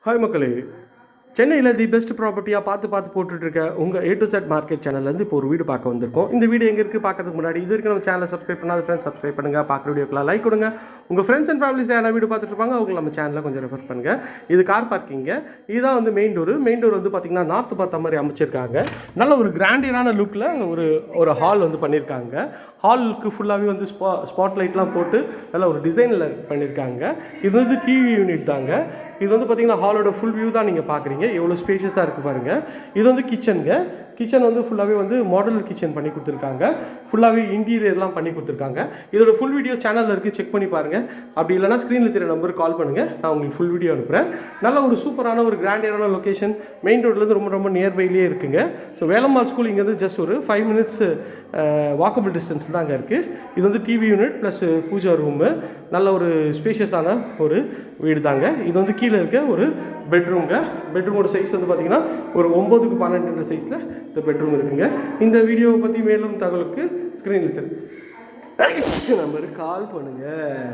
Hi மக்களே, சென்னையில் the best ப்ராப்பர்ட்டியாக பார்த்து போட்டுட்ருக்க உங்கள் A to Z மார்க்கெட் சேனல்லேருந்து இப்போ ஒரு வீடு பார்க்க வந்திருக்கோம். இந்த வீடு எங்கே இருக்குது பார்க்கறதுக்கு முன்னாடி இது வரைக்கும் நம்ம சேனலை சப்ஸ்கிரைப் பண்ணாத ஃப்ரெண்ட்ஸ் சப்ஸ்கிரைப் பண்ணுங்கள். பார்க்குற வீடியோக்கெலாம் லைக் கொடுங்க. உங்கள் ஃப்ரெண்ட்ஸ் அண்ட் ஃபேமிலிஸ் யாராவது வீடு பார்த்துட்ருப்பாங்க அவங்க நம்ம சேனலில் கொஞ்சம் ரெஃபர் பண்ணுங்கள். இது கார் பார்க்கிங்க. இதுதான் வந்து மெயின் டோர் வந்து பார்த்திங்கன்னா நார்த்து பார்த்த மாதிரி அமைச்சிருக்காங்க. நல்ல ஒரு கிராண்டியரான லுக்கில் ஒரு ஹால் வந்து பண்ணியிருக்காங்க. ஹாலுக்கு ஃபுல்லாகவே வந்து ஸ்பாட் லைட்லாம் போட்டு நல்ல ஒரு டிசைனில் பண்ணியிருக்காங்க. இது வந்து டிவி யூனிட் தாங்க. இது வந்து பார்த்திங்கன்னா ஹாலோட ஃபுல் வியூ தான் நீங்கள் பார்க்குறீங்க. எவ்வளோ ஸ்பேஷியஸாக இருக்குது பாருங்கள். இது வந்து கிச்சனுங்க. கிச்சன் வந்து ஃபுல்லாகவே வந்து மாடலர் கிச்சன் பண்ணி கொடுத்துருக்காங்க. ஃபுல்லாகவே இன்டீரியர்லாம் பண்ணி கொடுத்துருக்காங்க. இதோட ஃபுல் வீடியோ சேனலில் இருக்குது, செக் பண்ணி பாருங்கள். அப்படி இல்லைனா ஸ்க்ரீனில் தெரிய நம்பருக்கு கால் பண்ணுங்கள், நான் உங்களுக்கு ஃபுல் வீடியோ அனுப்புகிறேன். நல்ல ஒரு சூப்பரான ஒரு கிராண்டியரான லொக்கேஷன், மெயின் ரோட்லேருந்து ரொம்ப நியர்பைலேயே இருக்குங்க. ஸோ வேலம்மாள் ஸ்கூல் இங்கேருந்து ஜஸ்ட் ஒரு 5 minutes வாக்கபிள் டிஸ்டன்ஸ் தான் அங்கே இருக்குது. இது வந்து TV unit plus pooja room. நல்ல ஒரு ஸ்பேஷியஸான ஒரு வீடு தாங்க. இது வந்து கீழே இருக்க ஒரு பெட்ரூம்ங்க. பெட்ரூமோட சைஸ் வந்து பார்த்திங்கன்னா ஒரு 9x12 சைஸில் இந்த பெட்ரூம் இருக்குங்க. இந்த வீடியோவை பற்றி மேலும் தகவலுக்கு ஸ்க்ரீனில் நம்பருக்கு கால் பண்ணுங்கள்.